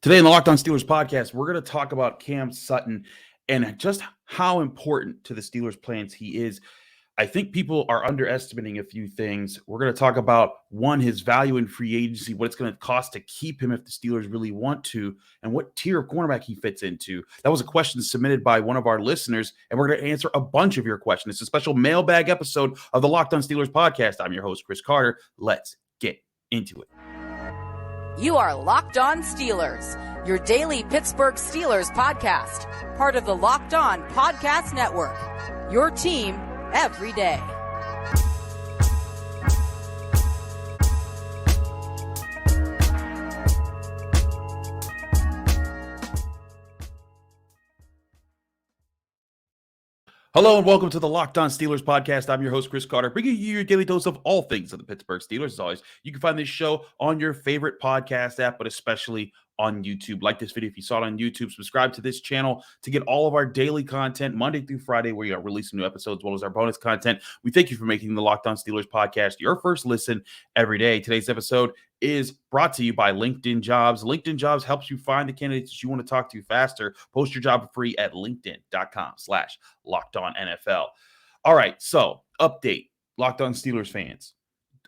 Today in the Locked On Steelers podcast, we're going to talk about Cam Sutton and just how important to the Steelers' plans he is. I think people are underestimating a few things. We're going to talk about, one, his value in free agency, what it's going to cost to keep him if the Steelers really want to, and what tier of cornerback he fits into. That was a question submitted by one of our listeners, and we're going to answer a bunch of your questions. It's a special mailbag episode of the Locked On Steelers podcast. I'm your host, Chris Carter. Let's get into it. You are Locked On Steelers, your daily Pittsburgh Steelers podcast, part of the Locked On Podcast Network, your team every day. Hello and welcome to the Locked On Steelers podcast. I'm your host, Chris Carter, bringing you your daily dose of all things of the Pittsburgh Steelers. As always, you can find this show on your favorite podcast app, but especially on YouTube. Like this video if you saw it on YouTube. Subscribe to this channel to get all of our daily content Monday through Friday, where we are releasing new episodes as well as our bonus content. We thank you for making the Locked On Steelers podcast your first listen every day. Today's episode is brought to you by LinkedIn Jobs. LinkedIn Jobs helps you find the candidates that you want to talk to faster. Post your job for free at linkedin.com/LockedOnNFL. All right, so update, Locked On Steelers fans.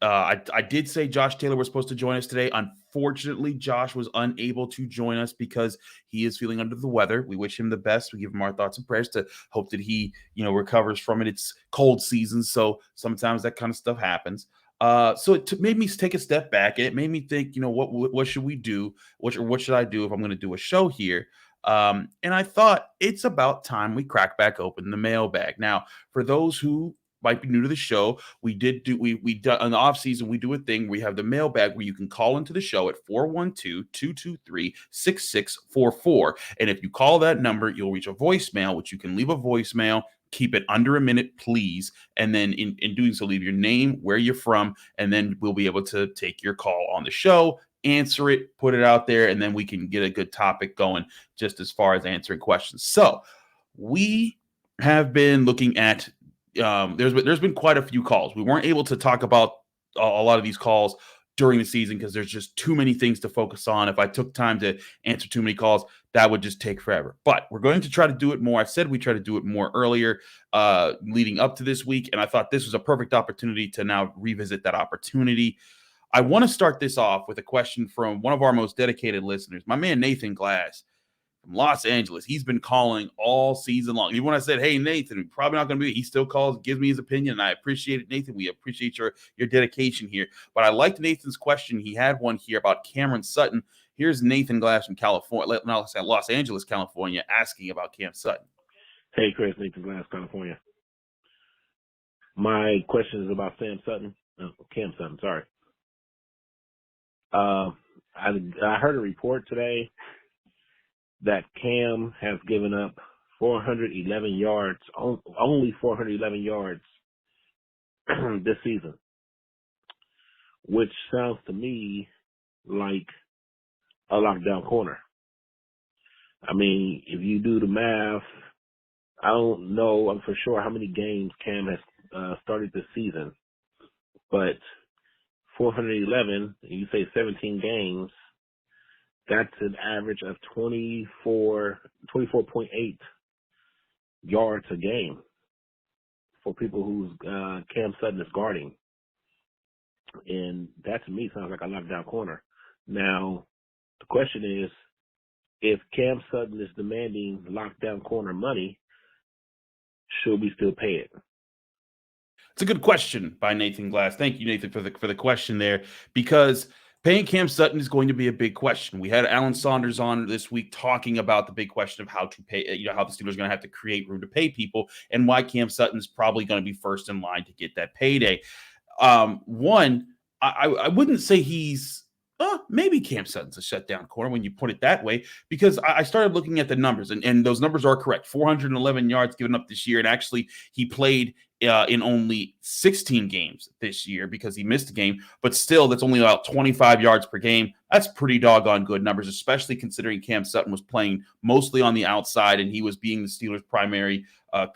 I did say Josh Taylor was supposed to join us today. Unfortunately, Josh was unable to join us because he is feeling under the weather. We wish him the best. We give him our thoughts and prayers to hope that he, recovers from it. It's cold season, so sometimes that kind of stuff happens. So it made me take a step back. It made me think, what should we do? What should I do if I'm going to do a show here? And I thought it's about time we crack back open the mailbag. Now, for those who might be new to the show, we on the offseason, we do a thing. We have the mailbag where you can call into the show at 412-223-6644. And if you call that number, you'll reach a voicemail, which you can leave a voicemail. Keep it under a minute, please. And then in doing so, leave your name, where you're from, and then we'll be able to take your call on the show, answer it, put it out there, and then we can get a good topic going just as far as answering questions. So we have been looking at there's been quite a few calls. We weren't able to talk about a lot of these calls during the season because there's just too many things to focus on. If I took time to answer too many calls, that would just take forever. But we're going to try to do it more. I've said we try to do it more earlier leading up to this week, and I thought this was a perfect opportunity to now revisit that opportunity. I want to start this off with a question from one of our most dedicated listeners, my man Nathan Glass from Los Angeles. He's been calling all season long. Even when I said, hey, Nathan, probably not going to be, he still calls, gives me his opinion, and I appreciate it, Nathan. We appreciate your dedication here. But I liked Nathan's question. He had one here about Cameron Sutton. Here's Nathan Glass from California, Los Angeles, California, asking about Cam Sutton. Hey, Chris, Nathan Glass, California. My question is about Cam Sutton, sorry. I heard a report today that Cam has given up 411 yards, only 411 yards this season, which sounds to me like a lockdown corner. I mean, if you do the math, I don't know, I'm for sure how many games Cam has started this season, but 411, you say 17 games, that's an average of 24.8 yards a game for people who's Cam Sutton is guarding. And that to me sounds like a lockdown corner. Now, the question is, if Cam Sutton is demanding lockdown corner money, should we still pay it? It's a good question by Nathan Glass. Thank you, Nathan, for the question there, because paying Cam Sutton is going to be a big question. We had Alan Saunders on this week talking about the big question of how to pay, how the Steelers are going to have to create room to pay people and why Cam Sutton is probably going to be first in line to get that payday. I wouldn't say he's maybe Cam Sutton's a shutdown corner when you put it that way, because I started looking at the numbers, and those numbers are correct. 411 yards given up this year, and actually he played in only 16 games this year because he missed a game, but still that's only about 25 yards per game. That's pretty doggone good numbers, especially considering Cam Sutton was playing mostly on the outside and he was being the Steelers' primary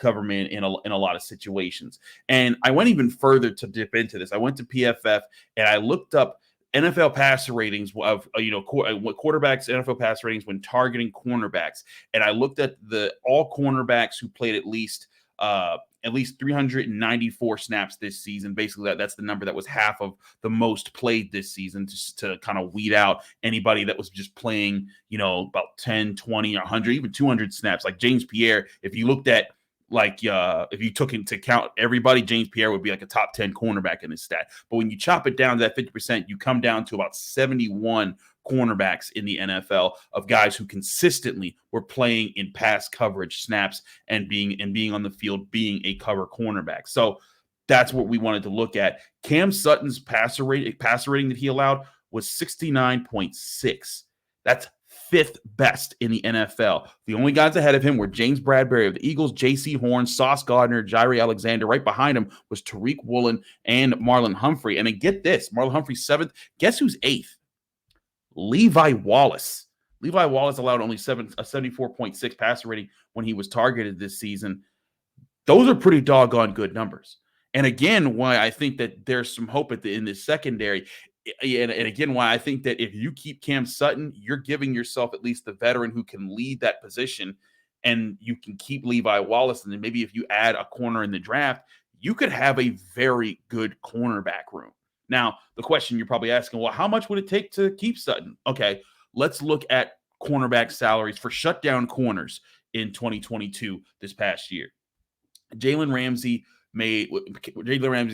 cover man in a lot of situations. And I went even further to dip into this. I went to PFF and I looked up NFL passer ratings of quarterbacks, NFL passer ratings when targeting cornerbacks, and I looked at all cornerbacks who played at least 394 snaps this season. Basically, that's the number that was half of the most played this season, just to kind of weed out anybody that was just playing, about 10, 20, 100, even 200 snaps. Like James Pierre, if you looked at if you took into account everybody, James Pierre would be like a top 10 cornerback in this stat. But when you chop it down to that 50%, you come down to about 71 cornerbacks in the NFL of guys who consistently were playing in pass coverage snaps and being on the field, being a cover cornerback. So that's what we wanted to look at. Cam Sutton's passer rating that he allowed was 69.6. That's fifth best in the NFL. The only guys ahead of him were James Bradbury of the Eagles, J.C. Horn, Sauce Gardner, Jaire Alexander. Right behind him was Tariq Woolen and Marlon Humphrey. And then get this, Marlon Humphrey seventh. Guess who's eighth? Levi Wallace. Levi Wallace allowed only a 74.6 passer rating when he was targeted this season. Those are pretty doggone good numbers. And again, why I think that there's some hope in this secondary. And again, why I think that if you keep Cam Sutton, you're giving yourself at least the veteran who can lead that position, and you can keep Levi Wallace. And then maybe if you add a corner in the draft, you could have a very good cornerback room. Now, the question you're probably asking, well, how much would it take to keep Sutton? Okay, let's look at cornerback salaries for shutdown corners in 2022 this past year. Jalen Ramsey's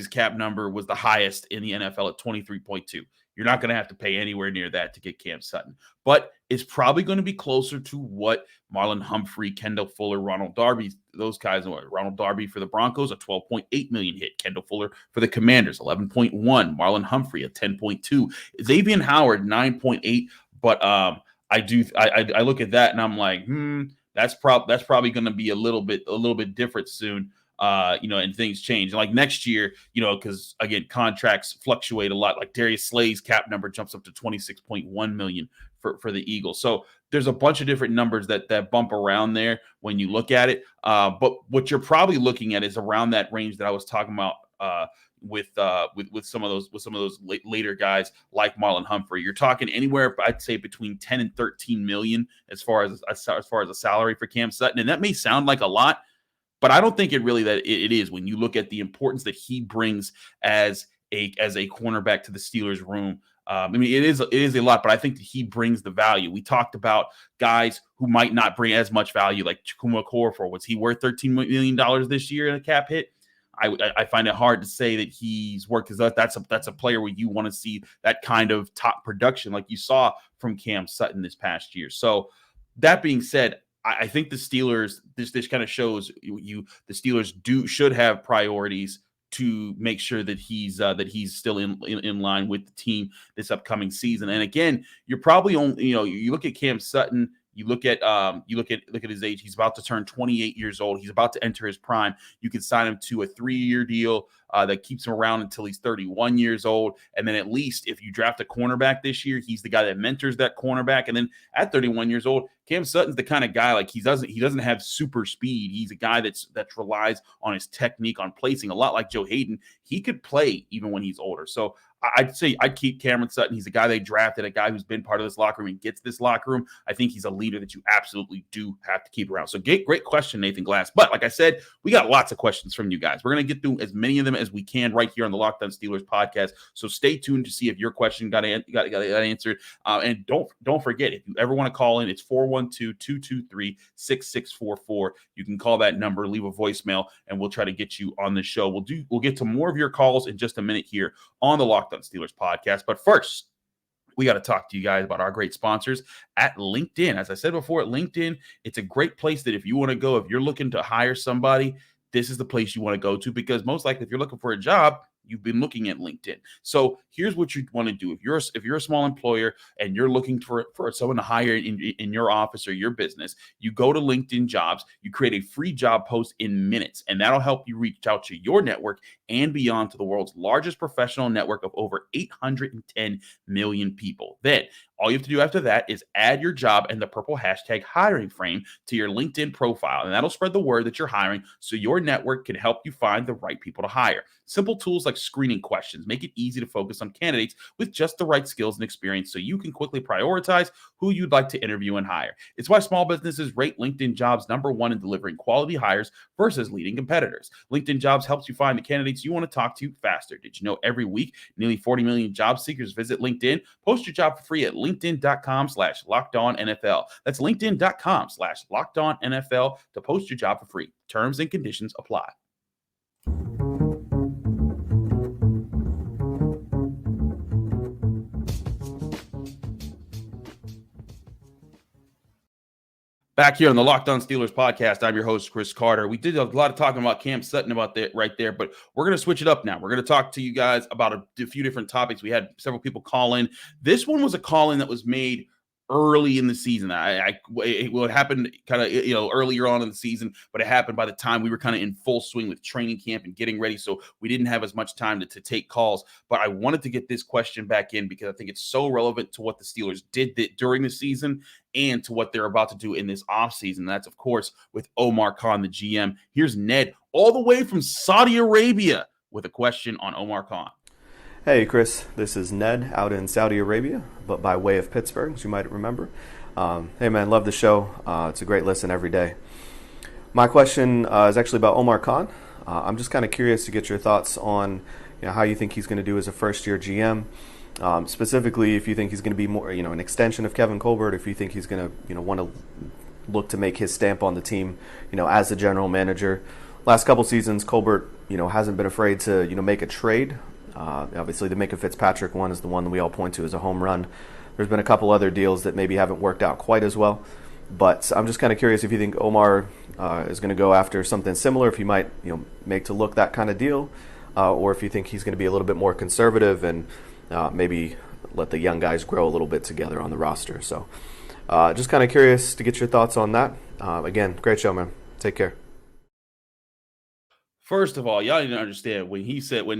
cap number was the highest in the NFL at 23.2. You're not going to have to pay anywhere near that to get Cam Sutton, but it's probably going to be closer to what Marlon Humphrey, Kendall Fuller, Ronald Darby, those guys are. Ronald Darby for the Broncos, a $12.8 million hit. Kendall Fuller for the Commanders, 11.1. Marlon Humphrey, a 10.2. Xavier Howard, 9.8. But I look at that and I'm like, that's probably going to be a little bit different soon. And things change. Like next year, because again, contracts fluctuate a lot. Like Darius Slay's cap number jumps up to $26.1 million for the Eagles. So there's a bunch of different numbers that bump around there when you look at it. But what you're probably looking at is around that range that I was talking about with some of those later guys like Marlon Humphrey. You're talking anywhere, I'd say, between 10 and 13 million as far as a salary for Cam Sutton. And that may sound like a lot, but I don't think it is when you look at the importance that he brings as a cornerback to the Steelers room. It is a lot, but I think that he brings the value. We talked about guys who might not bring as much value, like Chukwuma Okorafor. Was he worth $13 million this year in a cap hit? I find it hard to say that he's worth, because that's a player where you want to see that kind of top production like you saw from Cam Sutton this past year. So that being said, I think the Steelers, this kind of shows the Steelers should have priorities to make sure that he's still in line with the team this upcoming season. And again, you're probably only, you look at Cam Sutton, you look at his age. He's about to turn 28 years old. He's about to enter his prime. You can sign him to a 3-year deal that keeps him around until he's 31 years old. And then at least if you draft a cornerback this year, he's the guy that mentors that cornerback. And then at 31 years old, Cam Sutton's the kind of guy, like, he doesn't have super speed. He's a guy that relies on his technique, on placing, a lot like Joe Hayden. He could play even when he's older. So I'd say I'd keep Cameron Sutton. He's a guy they drafted, a guy who's been part of this locker room and gets this locker room. I think he's a leader that you absolutely do have to keep around. So great question, Nathan Glass. But like I said, we got lots of questions from you guys. We're going to get through as many of them as we can right here on the Locked On Steelers podcast. So stay tuned to see if your question got answered. And don't forget, if you ever want to call in, it's 412-223-6644. You can call that number, leave a voicemail, and we'll try to get you on the show. We'll get to more of your calls in just a minute here on the Locked On Steelers podcast. But first, we got to talk to you guys about our great sponsors at LinkedIn. As I said before, at LinkedIn, it's a great place that if you want to go, if you're looking to hire somebody, this is the place you want to go to, because most likely if you're looking for a job, you've been looking at LinkedIn. So here's what you want to do. If you're a small employer and you're looking for someone to hire in your office or your business, you go to LinkedIn Jobs, you create a free job post in minutes, and that'll help you reach out to your network and beyond to the world's largest professional network of over 810 million people. Then all you have to do after that is add your job and the purple hashtag hiring frame to your LinkedIn profile, and that'll spread the word that you're hiring so your network can help you find the right people to hire. Simple tools like screening questions make it easy to focus on candidates with just the right skills and experience so you can quickly prioritize who you'd like to interview and hire. It's why small businesses rate LinkedIn Jobs #1 in delivering quality hires versus leading competitors. LinkedIn Jobs helps you find the candidates you want to talk to faster. Did you know every week nearly 40 million job seekers visit LinkedIn? Post your job for free at linkedin.com/LockedOnNFL. That's linkedin.com/LockedOnNFL to post your job for free. Terms and conditions apply. Back here on the Locked On Steelers podcast, I'm your host, Chris Carter. We did a lot of talking about Cam Sutton about that right there, but we're going to switch it up now. We're going to talk to you guys about a few different topics. We had several people call in. This one was a call in that was made early in the season. It happened kind of earlier on in the season, but it happened by the time we were kind of in full swing with training camp and getting ready. So we didn't have as much time to take calls. But I wanted to get this question back in because I think it's so relevant to what the Steelers did during the season and to what they're about to do in this offseason. That's, of course, with Omar Khan, the GM. Here's Ned all the way from Saudi Arabia with a question on Omar Khan. Hey Chris, this is Ned out in Saudi Arabia, but by way of Pittsburgh, as you might remember. Hey man, love the show. It's a great listen every day. My question is actually about Omar Khan. I'm just kind of curious to get your thoughts on how you think he's going to do as a first-year GM. Specifically, if you think he's going to be more, an extension of Kevin Colbert, if you think he's going to, want to look to make his stamp on the team, as the general manager. Last couple seasons, Colbert, hasn't been afraid to, make a trade. Obviously, the Minka Fitzpatrick one is the one that we all point to as a home run. There's been a couple other deals that maybe haven't worked out quite as well. But I'm just kind of curious if you think Omar is going to go after something similar, if he might, make to look that kind of deal, or if you think he's going to be a little bit more conservative and maybe let the young guys grow a little bit together on the roster. So just kind of curious to get your thoughts on that. Again, great show, man. Take care. First of all, y'all didn't understand when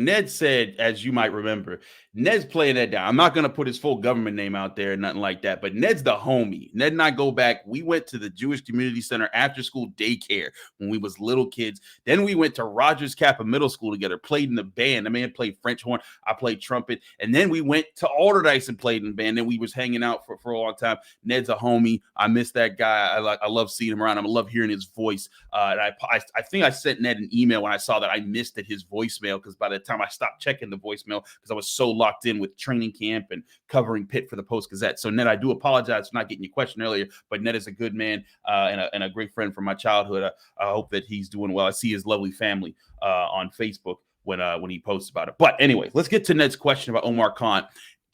Ned said, as you might remember, Ned's playing that down. I'm not going to put his full government name out there, nothing like that, but Ned's the homie. Ned and I go back. We went to the Jewish Community Center after school daycare when we was little kids. Then we went to Rogers Kappa Middle School together, played in the band. The man played French horn. I played trumpet. And then we went to Alderdice and played in the band. Then we was hanging out for a long time. Ned's a homie. I miss that guy. I love seeing him around. I love hearing his voice. And I think I sent Ned an email when I saw that I missed his voicemail, because by the time I stopped checking the voicemail, because I was so locked in with training camp and covering Pitt for the Post-Gazette. So, Ned, I do apologize for not getting your question earlier, but Ned is a good man and a great friend from my childhood. I hope that he's doing well. I see his lovely family on Facebook when he posts about it. But anyway, let's get to Ned's question about Omar Khan.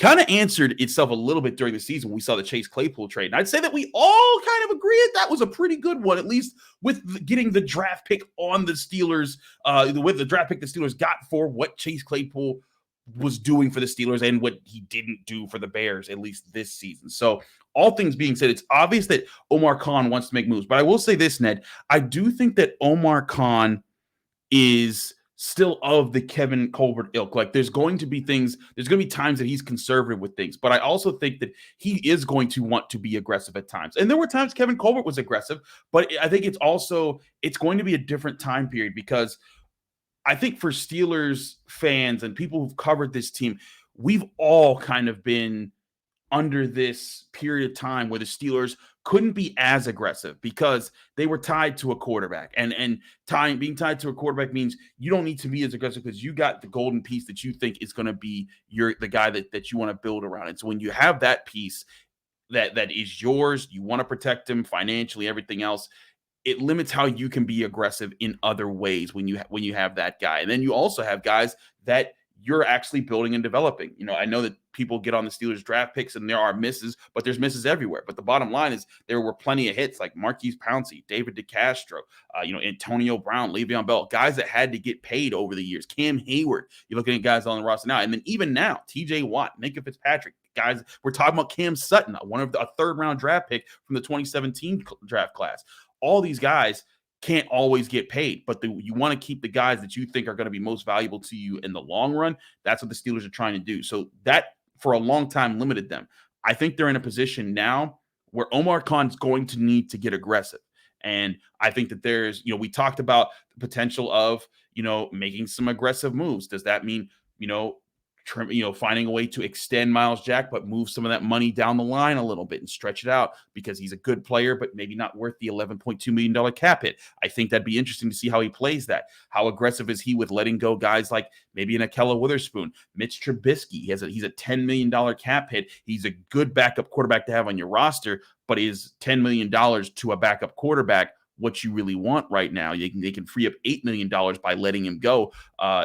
Kind of answered itself a little bit during the season when we saw the Chase Claypool trade. And I'd say that we all kind of agreed that was a pretty good one, at least with getting the draft pick on the Steelers, with the draft pick the Steelers got for what Chase Claypool was doing for the Steelers and what he didn't do for the Bears, at least this season. So all things being said, it's obvious that Omar Khan wants to make moves. But I will say this, Ned, I do think that Omar Khan is still of the Kevin Colbert ilk. Like there's going to be times that he's conservative with things, but I also think that he is going to want to be aggressive at times. And there were times Kevin Colbert was aggressive, but I think it's going to be a different time period, because I think for Steelers fans and people who've covered this team, we've all kind of been under this period of time where the Steelers couldn't be as aggressive because they were tied to a quarterback. And being tied to a quarterback means you don't need to be as aggressive because you got the golden piece that you think is going to be the guy that you want to build around. And so when you have that piece that is yours, you want to protect him financially, everything else, it limits how you can be aggressive in other ways when you have that guy. And then you also have guys that you're actually building and developing. I know that people get on the Steelers draft picks and there are misses, but there's misses everywhere. But the bottom line is there were plenty of hits like Marquise Pouncey, David DeCastro, Antonio Brown, Le'Veon Bell, guys that had to get paid over the years. Cam Hayward, you're looking at guys on the roster now. And then even now, TJ Watt, Minka Fitzpatrick, guys, we're talking about Cam Sutton, a third-round draft pick from the 2017 draft class. All these guys can't always get paid, but you want to keep the guys that you think are going to be most valuable to you in the long run. That's what the Steelers are trying to do. So that, for a long time, limited them. I think they're in a position now where Omar Khan's going to need to get aggressive. And I think that there's, we talked about the potential of, making some aggressive moves. Does that mean, finding a way to extend Miles Jack, but move some of that money down the line a little bit and stretch it out because he's a good player, but maybe not worth the $11.2 million cap hit? I think that'd be interesting to see how he plays that. How aggressive is he with letting go guys like maybe an Ahkello Witherspoon, Mitch Trubisky? He's a $10 million cap hit. He's a good backup quarterback to have on your roster, but is $10 million to a backup quarterback what you really want right now? They can free up $8 million by letting him go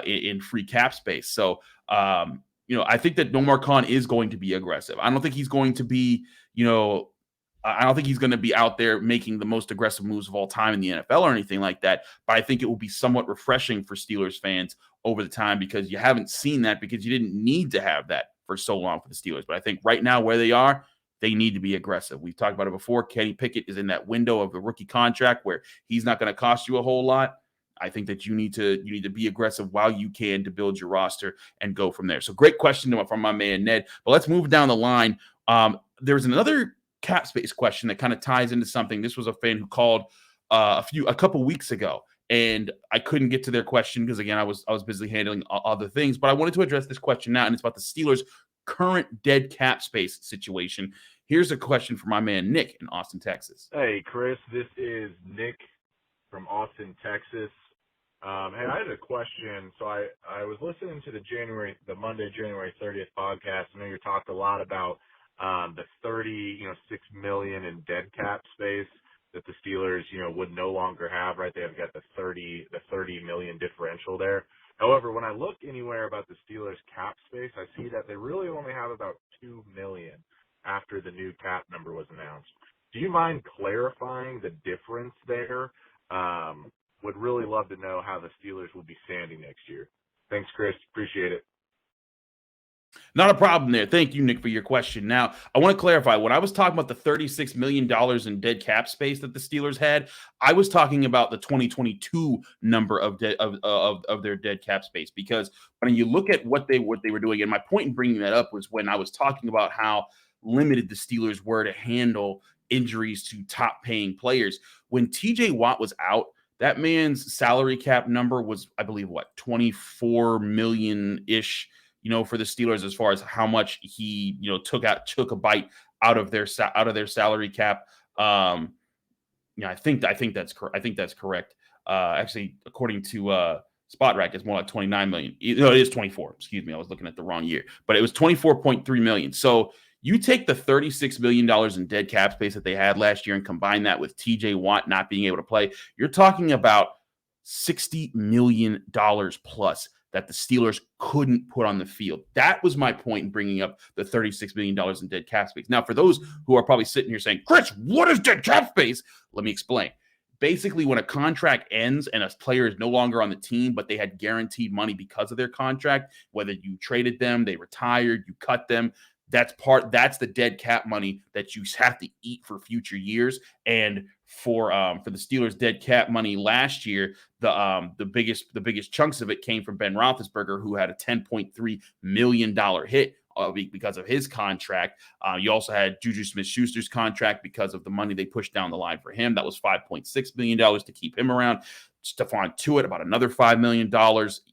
in free cap space. So, I think that Omar Khan is going to be aggressive. I don't think he's going to be, I don't think he's going to be out there making the most aggressive moves of all time in the NFL or anything like that. But I think it will be somewhat refreshing for Steelers fans over the time because you haven't seen that because you didn't need to have that for so long for the Steelers. But I think right now where they are, they need to be aggressive. We've talked about it before. Kenny Pickett is in that window of the rookie contract where he's not going to cost you a whole lot. I think that you need to be aggressive while you can to build your roster and go from there. So great question from my man Ned. But let's move down the line. There's another cap space question that kind of ties into something. This was a fan who called a couple weeks ago, and I couldn't get to their question because again I was busy handling other things. But I wanted to address this question now, and it's about the Steelers' current dead cap space situation. Here's a question from my man Nick in Austin, Texas. Hey Chris, this is Nick from Austin, Texas. Hey, I had a question. So I was listening to the Monday, January 30th podcast. I know you talked a lot about the $6 million in dead cap space that the Steelers, would no longer have, right? They have got the 30 million differential there. However, when I look anywhere about the Steelers cap space, I see that they really only have about $2 million after the new cap number was announced. Do you mind clarifying the difference there? Would really love to know how the Steelers will be standing next year. Thanks, Chris. Appreciate it. Not a problem there. Thank you, Nick, for your question. Now, I want to clarify. When I was talking about the $36 million in dead cap space that the Steelers had, I was talking about the 2022 number of their dead cap space. Because when you look at what they were doing, and my point in bringing that up was when I was talking about how limited the Steelers were to handle injuries to top-paying players. When TJ Watt was out, that man's salary cap number was, I believe, 24 million-ish, for the Steelers as far as how much he, took a bite out of their salary cap. I think that's correct. I think that's correct. Actually, according to Spot Rack, it's more like 29 million. No, it is 24. Excuse me, I was looking at the wrong year, but it was 24.3 million. So you take the $36 million in dead cap space that they had last year and combine that with TJ Watt not being able to play, you're talking about $60 million plus that the Steelers couldn't put on the field. That was my point in bringing up the $36 million in dead cap space. Now, for those who are probably sitting here saying, Chris, what is dead cap space? Let me explain. Basically, when a contract ends and a player is no longer on the team, but they had guaranteed money because of their contract, whether you traded them, they retired, you cut them, that's the dead cap money that you have to eat for future years. And for the Steelers' dead cap money last year, the biggest chunks of it came from Ben Roethlisberger, who had a $10.3 million hit because of his contract. You also had Juju Smith-Schuster's contract because of the money they pushed down the line for him. That was $5.6 million to keep him around. Stephon Tuitt, about another $5 million.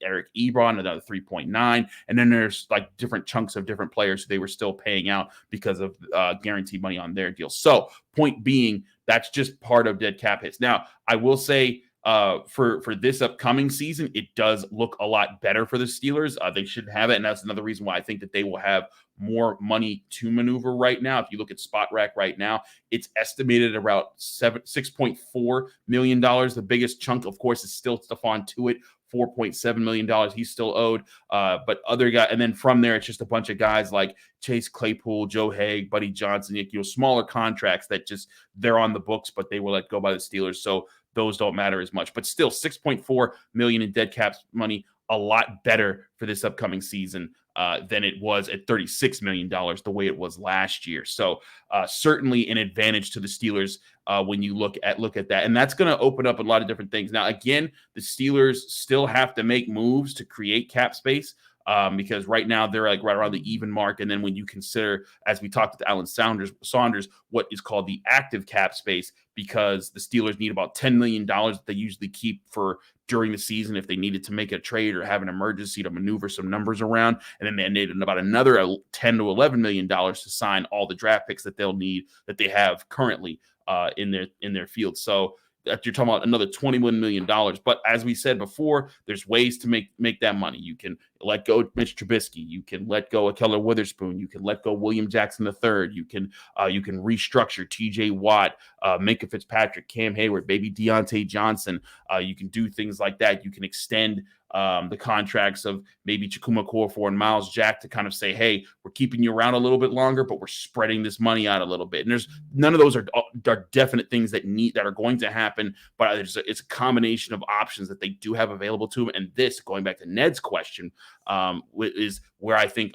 Eric Ebron, another 3.9. And then there's different chunks of different players who they were still paying out because of guaranteed money on their deals. So point being, that's just part of dead cap hits. Now, I will say for this upcoming season, it does look a lot better for the Steelers. They should have it, and that's another reason why I think that they will have more money to maneuver right now. If you look at Spot Rack right now, it's estimated about $6.4 million. The biggest chunk, of course, is still Stephon Tuitt, $4.7 million he's still owed. But other guys, and then from there, it's just a bunch of guys like Chase Claypool, Joe Haig, Buddy Johnson, smaller contracts that just they're on the books, but they were let go by the Steelers. So those don't matter as much. But still, $6.4 million in dead cap money, a lot better for this upcoming season than it was at $36 million, the way it was last year. So certainly an advantage to the Steelers when you look at that. And that's going to open up a lot of different things. Now, again, the Steelers still have to make moves to create cap space. because right now they're like right around the even mark. And then when you consider, as we talked with Alan Saunders, what is called the active cap space, because the Steelers need about $10 million that they usually keep for during the season if they needed to make a trade or have an emergency to maneuver some numbers around. And then they needed about another $10 to $11 million to sign all the draft picks that they'll need, that they have currently in their field. So you're talking about another $21 million. But as we said before, there's ways to make that money. You can let go of Mitch Trubisky. You can let go of Keller Witherspoon. You can let go of William Jackson III. You can restructure TJ Watt, Minka Fitzpatrick, Cam Hayward, baby Deontay Johnson. You can do things like that. You can extend the contracts of maybe Chukuma Okorafor and Miles Jack to kind of say, hey, we're keeping you around a little bit longer, but we're spreading this money out a little bit. And there's none of those are definite things that are going to happen, but it's a combination of options that they do have available to them. And this, going back to Ned's question, is where I think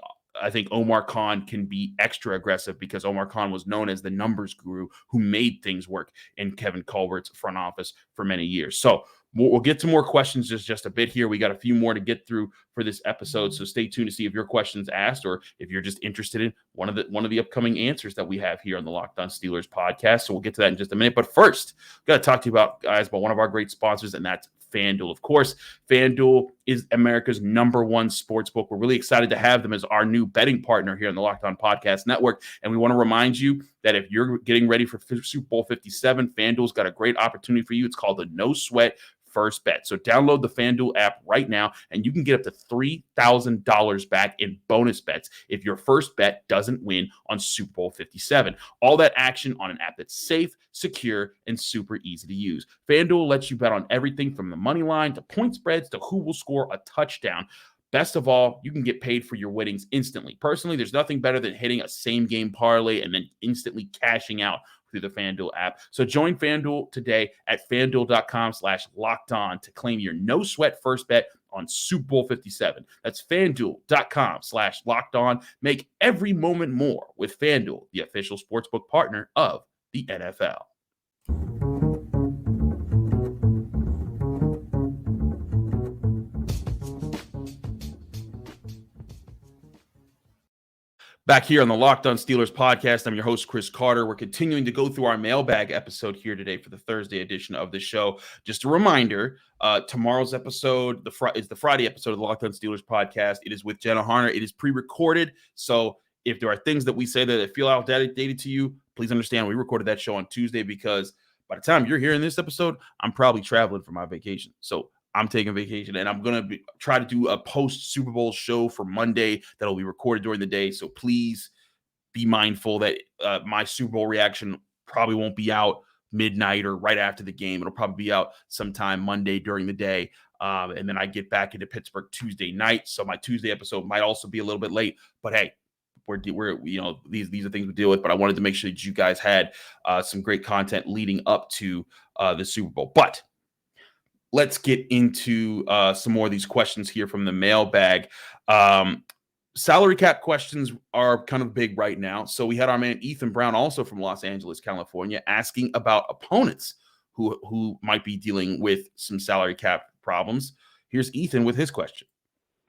Omar Khan can be extra aggressive, because Omar Khan was known as the numbers guru who made things work in Kevin Colbert's front office for many years. So we'll get to more questions just a bit here. We got a few more to get through for this episode, so stay tuned to see if your question's asked, or if you're just interested in one of the upcoming answers that we have here on the Locked On Steelers podcast. So we'll get to that in just a minute. But first, got to talk to you about one of our great sponsors, and that's FanDuel. Of course, FanDuel is America's #1 sports book. We're really excited to have them as our new betting partner here on the Locked On Podcast Network. And we want to remind you that if you're getting ready for Super Bowl 57, FanDuel's got a great opportunity for you. It's called the No Sweat First Bet. So download the FanDuel app right now, and you can get up to $3,000 back in bonus bets if your first bet doesn't win on Super Bowl 57. All that action on an app that's safe, secure, and super easy to use. FanDuel lets you bet on everything from the money line to point spreads to who will score a touchdown. Best of all, you can get paid for your winnings instantly. Personally, there's nothing better than hitting a same-game parlay and then instantly cashing out through the FanDuel app. So join FanDuel today at FanDuel.com/lockedon to claim your no sweat first bet on Super Bowl 57. That's FanDuel.com/lockedon. Make every moment more with FanDuel, the official sportsbook partner of the NFL. Back here on the Locked On Steelers podcast, I'm your host, Chris Carter. We're continuing to go through our mailbag episode here today for the Thursday edition of the show. Just a reminder, tomorrow's episode is the Friday episode of the Locked On Steelers podcast. It is with Jenna Harner. It is pre-recorded, so if there are things that we say that feel outdated to you, please understand we recorded that show on Tuesday, because by the time you're hearing this episode, I'm probably traveling for my vacation. So I'm taking vacation, and I'm going to try to do a post-Super Bowl show for Monday that'll be recorded during the day. So please be mindful that my Super Bowl reaction probably won't be out midnight or right after the game. It'll probably be out sometime Monday during the day. And then I get back into Pittsburgh Tuesday night. So my Tuesday episode might also be a little bit late. But hey, we're these are things we deal with. But I wanted to make sure that you guys had some great content leading up to the Super Bowl. But let's get into some more of these questions here from the mailbag. Salary cap questions are kind of big right now. So we had our man Ethan Brown, also from Los Angeles, California, asking about opponents who might be dealing with some salary cap problems. Here's Ethan with his question.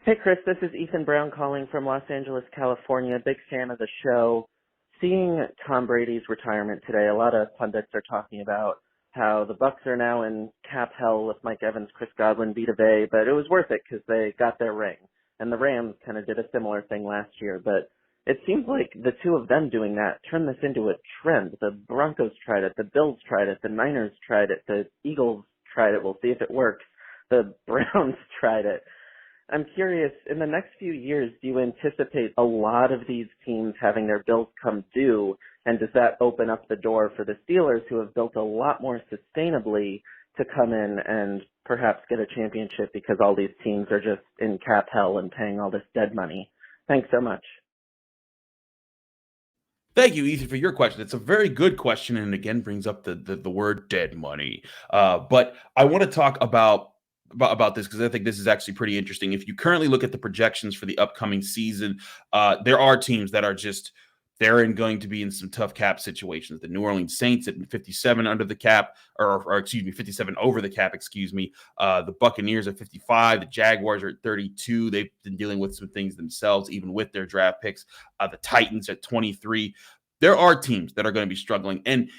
Hey, Chris, this is Ethan Brown calling from Los Angeles, California. Big fan of the show. Seeing Tom Brady's retirement today, a lot of pundits are talking about how the Bucs are now in cap hell with Mike Evans, Chris Godwin, Vita Vea, but it was worth it because they got their ring. And the Rams kind of did a similar thing last year, but it seems like the two of them doing that turned this into a trend. The Broncos tried it, the Bills tried it, the Niners tried it, the Eagles tried it. We'll see if it works. The Browns tried it. I'm curious, in the next few years, do you anticipate a lot of these teams having their bills come due? And does that open up the door for the Steelers, who have built a lot more sustainably, to come in and perhaps get a championship because all these teams are just in cap hell and paying all this dead money? Thanks so much. Thank you, Ethan, for your question. It's a very good question, and again brings up the word dead money. But I want to talk about this because I think this is actually pretty interesting. If you currently look at the projections for the upcoming season, there are teams that are just they're going to be in some tough cap situations. The New Orleans Saints at 57 under the cap, or excuse me, 57 over the cap, excuse me. The Buccaneers at 55. The Jaguars are at 32. They've been dealing with some things themselves, even with their draft picks. The Titans at 23. There are teams that are going to be struggling. And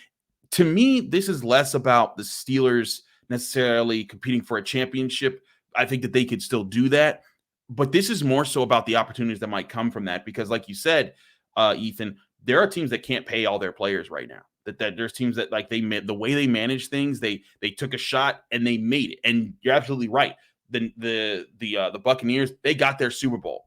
to me, this is less about the Steelers necessarily competing for a championship. I think that they could still do that. But this is more so about the opportunities that might come from that. Because like you said, Ethan, there are teams that can't pay all their players right now. That there's teams that, like, the way they manage things, they took a shot and they made it. And you're absolutely right. The Buccaneers, they got their Super Bowl.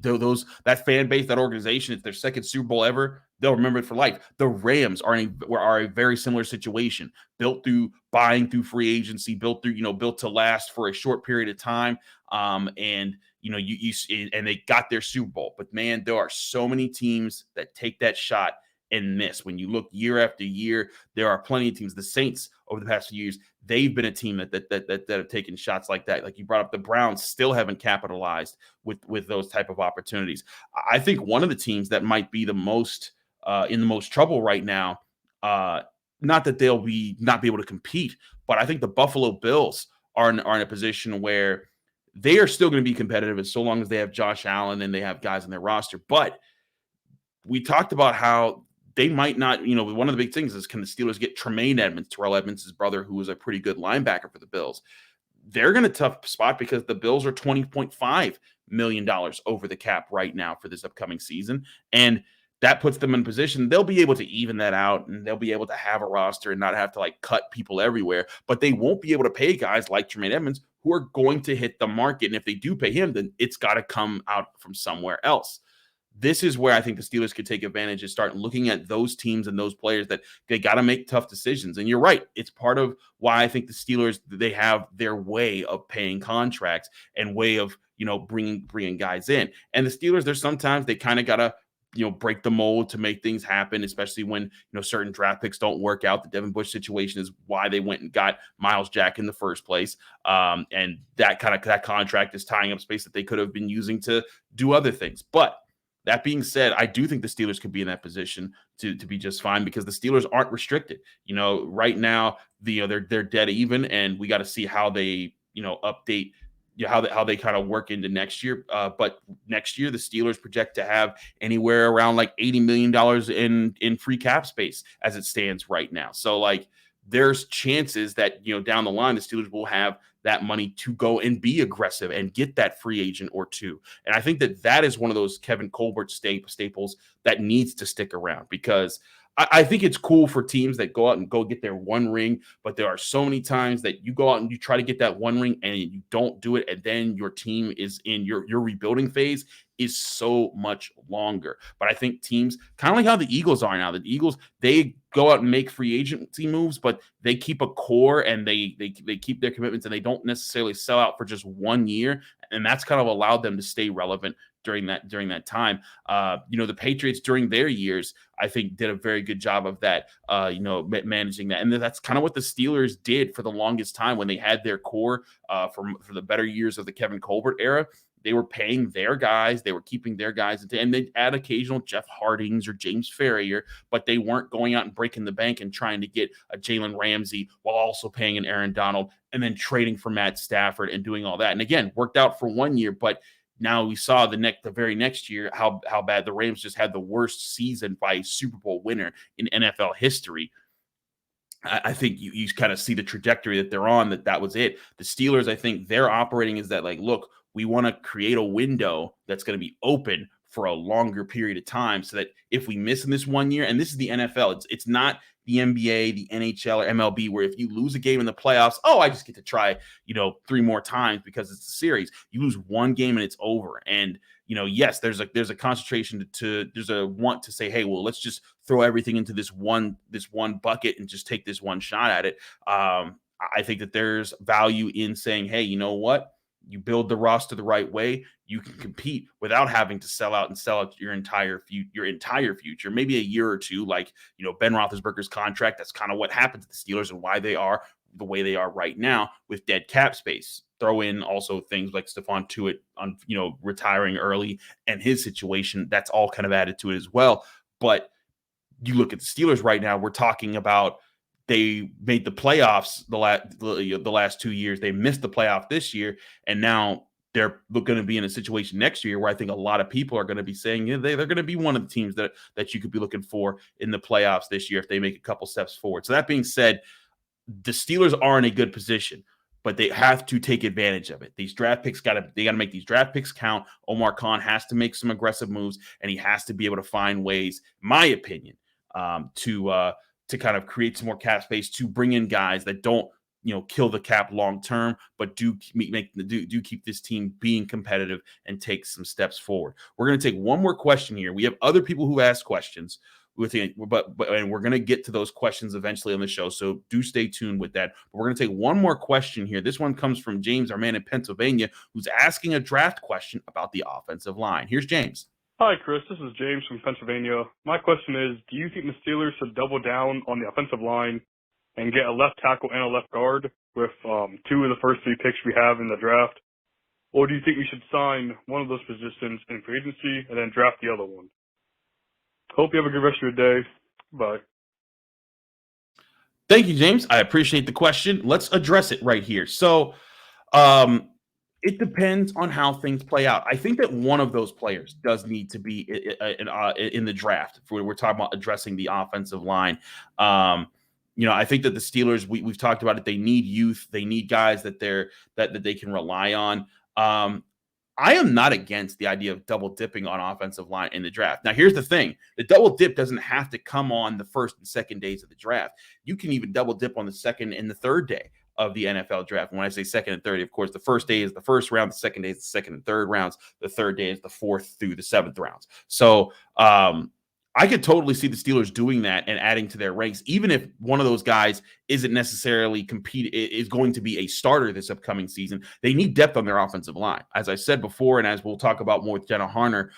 That fan base, that organization, it's their second Super Bowl ever. They'll remember it for life. The Rams are a very similar situation, built through buying through free agency, built to last for a short period of time. And they got their Super Bowl. But man, there are so many teams that take that shot and miss. When you look year after year, there are plenty of teams. The Saints over the past few years, they've been a team that have taken shots like that. Like you brought up, the Browns still haven't capitalized with those type of opportunities. I think one of the teams that might be the most in the most trouble right now, not that they'll not be able to compete, but I think the Buffalo Bills are in a position where they are still going to be competitive as so long as they have Josh Allen and they have guys on their roster. But we talked about how they might not, one of the big things is, can the Steelers get Tremaine Edmonds, Terrell Edmonds' brother, who was a pretty good linebacker for the Bills? They're in a tough spot because the Bills are $20.5 million over the cap right now for this upcoming season. And that puts them in position. They'll be able to even that out, and they'll be able to have a roster and not have to cut people everywhere. But they won't be able to pay guys like Tremaine Edmonds who are going to hit the market. And if they do pay him, then it's got to come out from somewhere else. This is where I think the Steelers could take advantage and start looking at those teams and those players that they got to make tough decisions. And you're right. It's part of why I think the Steelers, they have their way of paying contracts and way of, bringing guys in. And the Steelers, there's sometimes they kind of got to, break the mold to make things happen, especially when, certain draft picks don't work out. The Devin Bush situation is why they went and got Myles Jack in the first place. And that contract is tying up space that they could have been using to do other things. But that being said, I do think the Steelers could be in that position to be just fine because the Steelers aren't restricted. Right now, they're dead even, and we got to see how they, update how they kind of work into next year. But next year, the Steelers project to have anywhere around $80 million in free cap space as it stands right now. So there's chances that, down the line, the Steelers will have that money to go and be aggressive and get that free agent or two. And I think that is one of those Kevin Colbert staples that needs to stick around, because I think it's cool for teams that go out and go get their one ring, but there are so many times that you go out and you try to get that one ring and you don't do it, and then your team is in your rebuilding phase is so much longer. But I think teams, kind of like how the Eagles are now, the Eagles, they go out and make free agency moves, but they keep a core and they keep their commitments, and they don't necessarily sell out for just 1 year. And that's kind of allowed them to stay relevant during that time. The Patriots during their years, I think, did a very good job of that, managing that. And that's kind of what the Steelers did for the longest time when they had their core for the better years of the Kevin Colbert era. They were paying their guys. They were keeping their guys. And they'd add occasional Jeff Hardings or James Ferrier, but they weren't going out and breaking the bank and trying to get a Jalen Ramsey while also paying an Aaron Donald and then trading for Matt Stafford and doing all that. And again, worked out for 1 year, but now we saw the very next year how bad the Rams just had the worst season by a Super Bowl winner in NFL history. I think you kind of see the trajectory that they're on, that was it. The Steelers, I think they're operating is that look, we want to create a window that's going to be open for a longer period of time, so that if we miss in this 1 year, and this is the NFL, it's not the NBA, the NHL, or MLB, where if you lose a game in the playoffs, I just get to try, 3 more times because it's a series. You lose one game and it's over. And, yes, there's a concentration there's a want to say, hey, well, let's just throw everything into this one bucket and just take this one shot at it. I think that there's value in saying, hey, you know what? You build the roster the right way, you can compete without having to sell out your entire future, maybe a year or two, Ben Roethlisberger's contract. That's kind of what happened to the Steelers and why they are the way they are right now with dead cap space. Throw in also things like Stephon Tuitt on, retiring early and his situation. That's all kind of added to it as well. But you look at the Steelers right now, we're talking about they made the playoffs the last 2 years. They missed the playoff this year, and now they're going to be in a situation next year where I think a lot of people are going to be saying they're going to be one of the teams that you could be looking for in the playoffs this year if they make a couple steps forward. So that being said, the Steelers are in a good position, but they have to take advantage of it. These draft picks got to make these draft picks count. Omar Khan has to make some aggressive moves, and he has to be able to find ways, my opinion, to kind of create some more cap space, to bring in guys that don't kill the cap long term, but do keep this team being competitive and take some steps forward. We're going to take one more question here. We have other people who ask questions, and we're going to get to those questions eventually on the show, so do stay tuned with that. But we're going to take one more question here. This one comes from James, our man in Pennsylvania, who's asking a draft question about the offensive line. Here's James. Hi, Chris. This is James from Pennsylvania. My question is, do you think the Steelers should double down on the offensive line and get a left tackle and a left guard with 2 of the first 3 picks we have in the draft? Or do you think we should sign one of those positions in free agency and then draft the other one? Hope you have a good rest of your day. Bye. Thank you, James. I appreciate the question. Let's address it right here. So, it depends on how things play out. I think that one of those players does need to be in the draft. We're talking about addressing the offensive line. I think that the Steelers, we've talked about it. They need youth. They need guys that they can rely on. I am not against the idea of double dipping on offensive line in the draft. Now, here's the thing. The double dip doesn't have to come on the first and second days of the draft. You can even double dip on the second and the third day of the NFL draft. When I say second and third, of course, the first day is the first round, the second day is the second and third rounds, the third day is the 4th through the 7th rounds. So I could totally see the Steelers doing that and adding to their ranks, even if one of those guys isn't necessarily is going to be a starter this upcoming season. They need depth on their offensive line. As I said before, and as we'll talk about more with Jenna Harner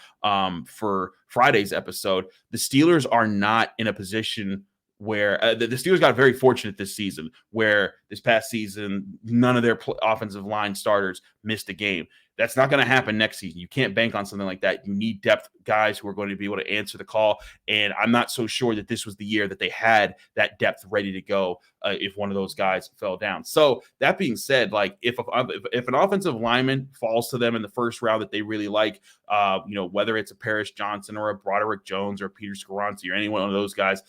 for Friday's episode, the Steelers are not in a position where the Steelers got very fortunate this season, where this past season, none of their offensive line starters missed a game. That's not going to happen next season. You can't bank on something like that. You need depth guys who are going to be able to answer the call. And I'm not so sure that this was the year that they had that depth ready to go if one of those guys fell down. So that being said, like if an offensive lineman falls to them in the first round that they really like, whether it's a Paris Johnson or a Broderick Jones or Peter Skoronski or any one of those guys,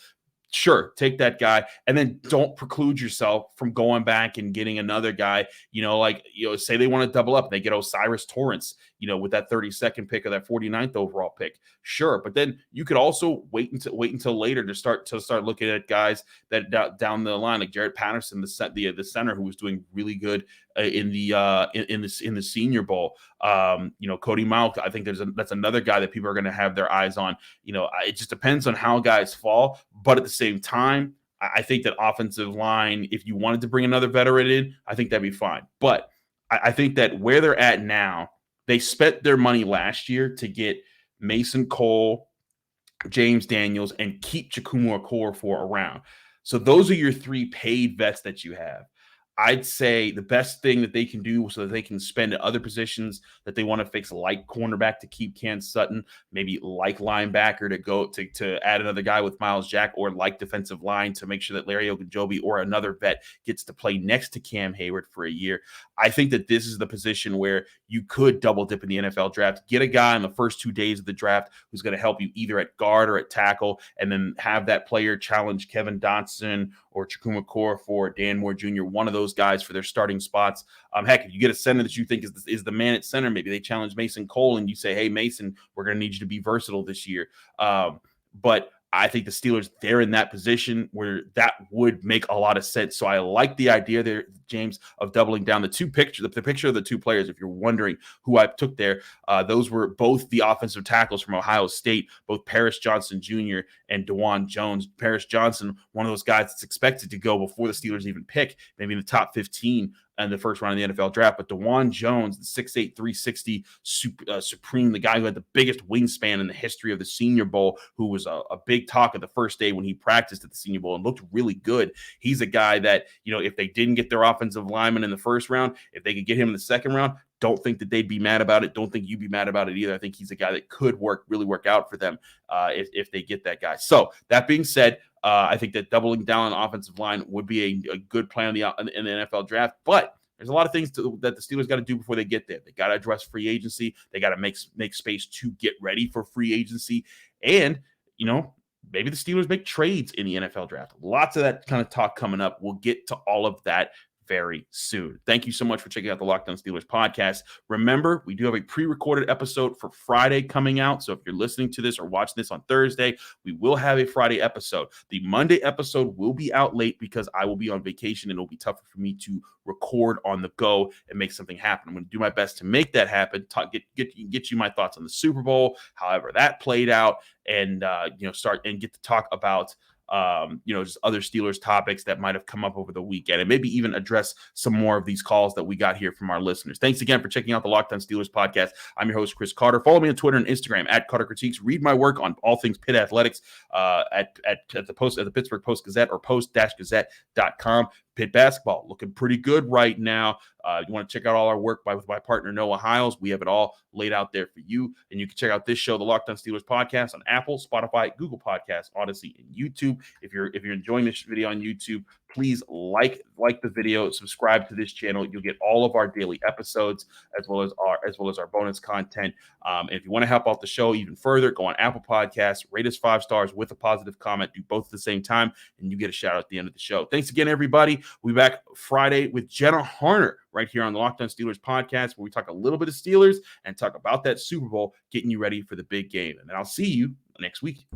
sure, take that guy, and then don't preclude yourself from going back and getting another guy. Say they want to double up, they get Osiris Torrance, with that 32nd pick or that 49th overall pick. Sure, but then you could also wait until later to start looking at guys that down the line, like Jared Patterson, the center, who was doing really good in the Senior Bowl. Cody Mauch, I think that's another guy that people are going to have their eyes on. It just depends on how guys fall, but at the same time, I think that offensive line, if you wanted to bring another veteran in, I think that'd be fine. But I think that where they're at now, they spent their money last year to get Mason Cole, James Daniels, and keep Chukwuma Okorafor around. So those are your 3 paid vets that you have. I'd say the best thing that they can do so that they can spend at other positions that they want to fix, like cornerback to keep Cameron Sutton, maybe like linebacker to go to add another guy with Miles Jack, or like defensive line to make sure that Larry Ogunjobi or another vet gets to play next to Cam Hayward for a year. I think that this is the position where you could double dip in the NFL draft, get a guy in the first 2 days of the draft who's going to help you either at guard or at tackle, and then have that player challenge Kevin Dotson or Chukwuma Okorafor or Dan Moore Jr., one of those guys for their starting spots. Heck, if you get a center that you think is the man at center, maybe they challenge Mason Cole and you say, hey, Mason, we're going to need you to be versatile this year. But I think the Steelers, they're in that position where that would make a lot of sense. So I like the idea there, James, of doubling down. The picture of the 2 players, if you're wondering who I took there, those were both the offensive tackles from Ohio State, both Paris Johnson Jr. and DeJuan Jones. Paris Johnson, one of those guys that's expected to go before the Steelers even pick, maybe in the top 15 in the first round of the NFL draft. But DeJuan Jones, the 6'8", 360 Supreme, the guy who had the biggest wingspan in the history of the Senior Bowl, who was a big talk of the first day when he practiced at the Senior Bowl and looked really good. He's a guy that, if they didn't get their offensive lineman in the first round, if they could get him in the second round, don't think that they'd be mad about it. Don't think you'd be mad about it either. I think he's a guy that could really work out for them if they get that guy. So that being said, I think that doubling down on offensive line would be a good plan in the NFL draft. But there's a lot of things that the Steelers got to do before they get there. They got to address free agency. They got to make space to get ready for free agency. And, maybe the Steelers make trades in the NFL draft. Lots of that kind of talk coming up. We'll get to all of that very soon. Thank you so much for checking out the Locked On Steelers podcast. Remember, we do have a pre-recorded episode for Friday coming out. So if you're listening to this or watching this on Thursday, we will have a Friday episode. The Monday episode will be out late because I will be on vacation and it'll be tougher for me to record on the go and make something happen. I'm going to do my best to make that happen. Get you my thoughts on the Super Bowl, however that played out, and start and get to talk about just other Steelers topics that might have come up over the weekend, and maybe even address some more of these calls that we got here from our listeners. Thanks again for checking out the Locked On Steelers podcast. I'm your host, Chris Carter. Follow me on Twitter and Instagram at Carter Critiques. Read my work on all things Pitt athletics at the Pittsburgh Post-Gazette or post-gazette.com. Pitt basketball looking pretty good right now. You want to check out all our work with my partner Noah Hiles. We have it all laid out there for you. And you can check out this show, the Locked On Steelers podcast, on Apple, Spotify, Google Podcasts, Odyssey, and YouTube. If you're enjoying this video on YouTube, please like the video, subscribe to this channel. You'll get all of our daily episodes as well as our bonus content. And if you want to help out the show even further, go on Apple Podcasts, rate us 5 stars with a positive comment. Do both at the same time, and you get a shout out at the end of the show. Thanks again, everybody. We'll be back Friday with Jenna Harner right here on the Locked On Steelers podcast, where we talk a little bit of Steelers and talk about that Super Bowl, getting you ready for the big game. And then I'll see you next week.